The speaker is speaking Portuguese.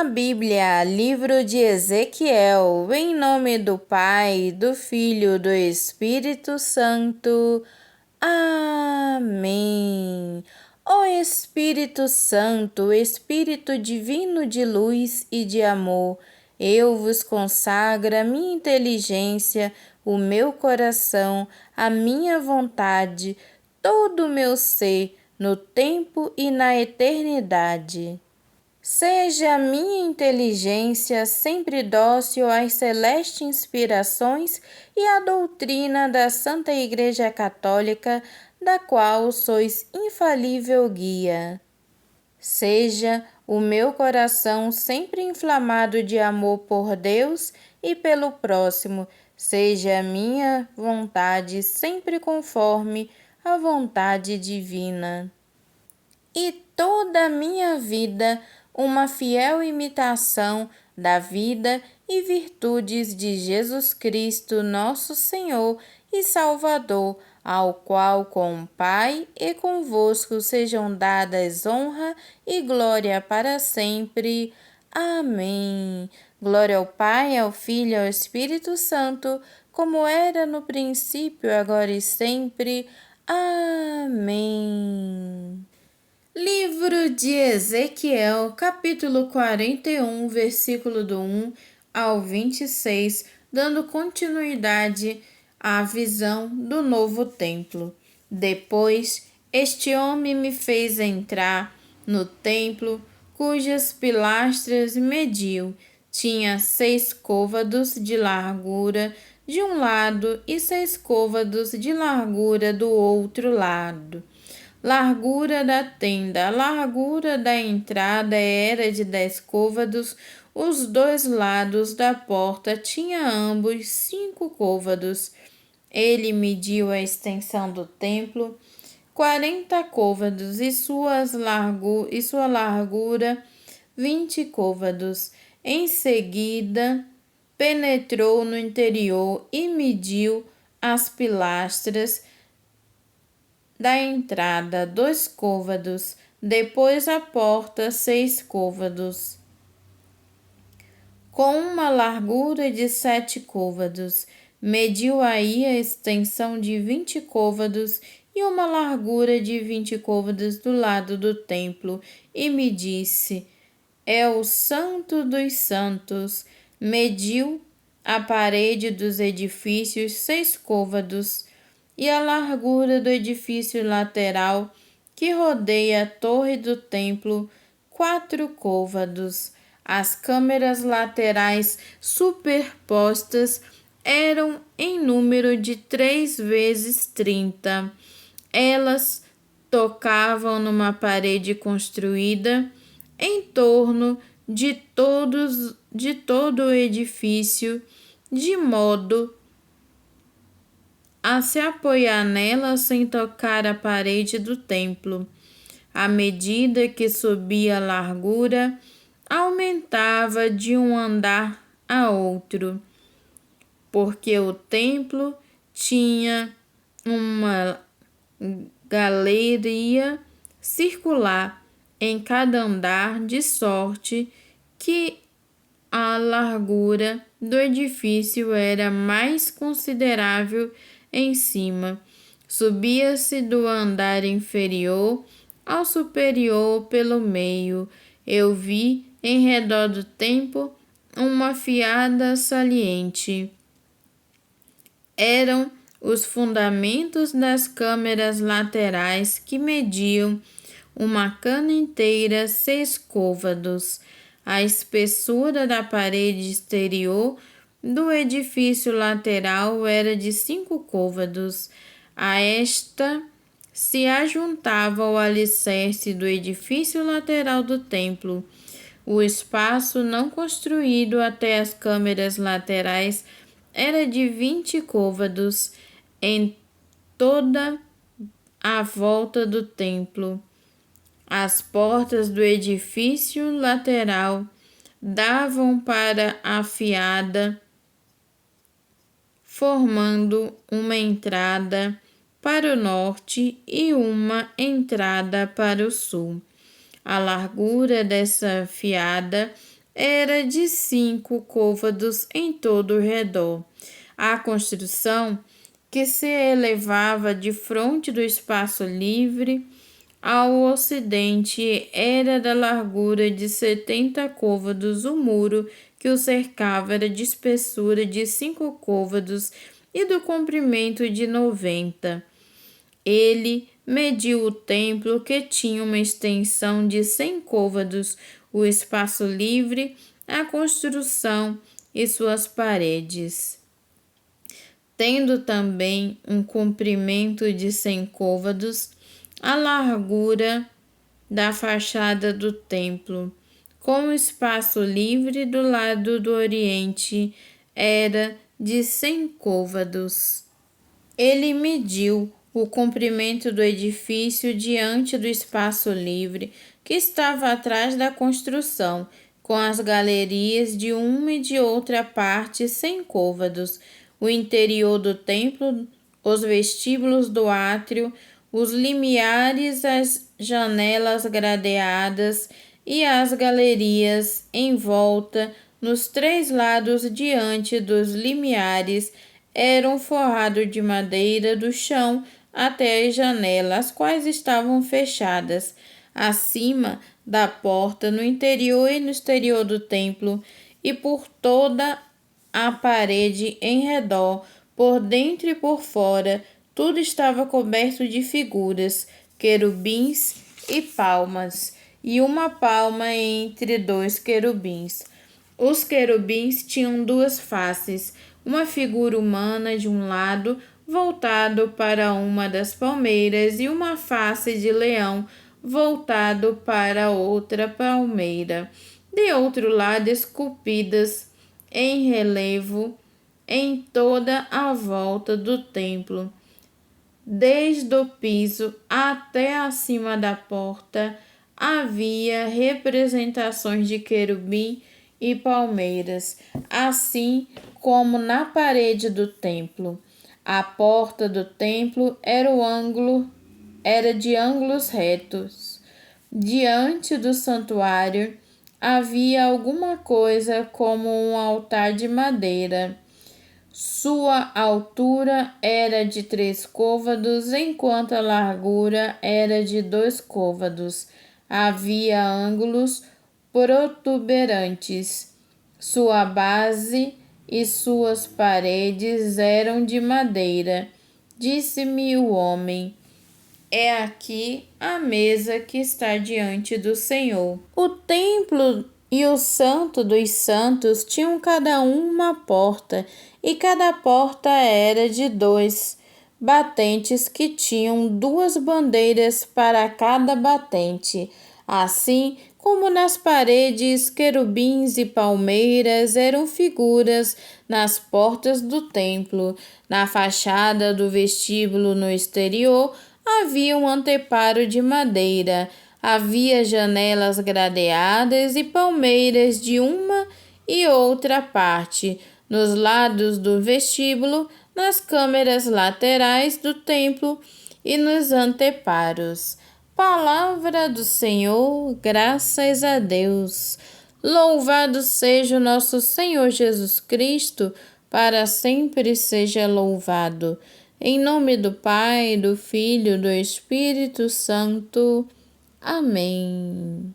A Bíblia, livro de Ezequiel, em nome do Pai, do Filho e do Espírito Santo. Amém. Ó Espírito Santo, Espírito divino de luz e de amor, eu vos consagro a minha inteligência, o meu coração, a minha vontade, todo o meu ser, no tempo e na eternidade. Seja a minha inteligência sempre dócil às celestes inspirações e à doutrina da Santa Igreja Católica, da qual sois infalível guia. Seja o meu coração sempre inflamado de amor por Deus e pelo próximo, seja a minha vontade sempre conforme a vontade divina. E toda a minha vida uma fiel imitação da vida e virtudes de Jesus Cristo, nosso Senhor e Salvador, ao qual com o Pai e convosco sejam dadas honra e glória para sempre. Amém. Glória ao Pai, ao Filho e ao Espírito Santo, como era no princípio, agora e sempre. Amém. Livro de Ezequiel, capítulo 41, versículo do 1 ao 26, dando continuidade à visão do novo templo. Depois, este homem me fez entrar no templo, cujas pilastras mediu. Tinha 6 côvados de largura de um lado e 6 côvados de largura do outro lado. Largura da tenda. A largura da entrada era de 10 côvados. Os 2 lados da porta tinham ambos 5 côvados. Ele mediu a extensão do templo, 40 côvados, e sua largura, 20 côvados. Em seguida, penetrou no interior e mediu as pilastras da entrada, 2 côvados, depois a porta, 6 côvados, com uma largura de 7 côvados. Mediu aí a extensão de 20 côvados e uma largura de 20 côvados do lado do templo, e me disse: é o Santo dos Santos. Mediu a parede dos edifícios 6 côvados, e a largura do edifício lateral que rodeia a torre do templo, 4 côvados. As câmeras laterais superpostas eram em número de 3 vezes 30. Elas tocavam numa parede construída em torno de todo o edifício, de modo a se apoiar nela sem tocar a parede do templo. À medida que subia a largura, aumentava de um andar a outro, porque o templo tinha uma galeria circular em cada andar, de sorte que a largura do edifício era mais considerável em cima. Subia-se do andar inferior ao superior pelo meio. Eu vi em redor do templo uma fiada saliente. Eram os fundamentos das câmeras laterais, que mediam uma cana inteira 6 côvados. A espessura da parede exterior do edifício lateral era de 5 côvados. A esta se ajuntava o alicerce do edifício lateral do templo. O espaço não construído até as câmeras laterais era de 20 côvados em toda a volta do templo. As portas do edifício lateral davam para a fiada, formando uma entrada para o norte e uma entrada para o sul. A largura dessa fiada era de 5 côvados em todo o redor. A construção, que se elevava de frente do espaço livre ao ocidente, era da largura de 70 côvados. O muro que o cercava era de espessura de 5 côvados e do comprimento de 90. Ele mediu o templo, que tinha uma extensão de 100 côvados, o espaço livre, a construção e suas paredes, tendo também um comprimento de 100 côvados, a largura da fachada do templo, com o espaço livre do lado do oriente, era de 100 côvados. Ele mediu o comprimento do edifício diante do espaço livre que estava atrás da construção, com as galerias de uma e de outra parte 100 côvados, o interior do templo, os vestíbulos do átrio, os limiares, as janelas gradeadas e as galerias em volta, nos 3 lados diante dos limiares, eram forrados de madeira do chão até as janelas, as quais estavam fechadas, acima da porta, no interior e no exterior do templo, e por toda a parede em redor, por dentro e por fora, tudo estava coberto de figuras, querubins e palmas, e uma palma entre 2 querubins. Os querubins tinham 2 faces, uma figura humana de um lado, voltado para uma das palmeiras, e uma face de leão, voltado para outra palmeira. De outro lado, esculpidas em relevo em toda a volta do templo, desde o piso até acima da porta, havia representações de querubim e palmeiras, assim como na parede do templo. A porta do templo era de ângulos retos. Diante do santuário havia alguma coisa como um altar de madeira. Sua altura era de 3 côvados, enquanto a largura era de 2 côvados. Havia ângulos protuberantes. Sua base e suas paredes eram de madeira. Disse-me o homem: é aqui a mesa que está diante do Senhor. O templo e o Santo dos Santos tinham cada um uma porta, e cada porta era de 2 batentes que tinham 2 bandeiras para cada batente. Assim como nas paredes, querubins e palmeiras eram figuras nas portas do templo. Na fachada do vestíbulo no exterior havia um anteparo de madeira. Havia janelas gradeadas e palmeiras de uma e outra parte, nos lados do vestíbulo, nas câmeras laterais do templo e nos anteparos. Palavra do Senhor, graças a Deus. Louvado seja o nosso Senhor Jesus Cristo, para sempre seja louvado. Em nome do Pai, do Filho e do Espírito Santo. Amém.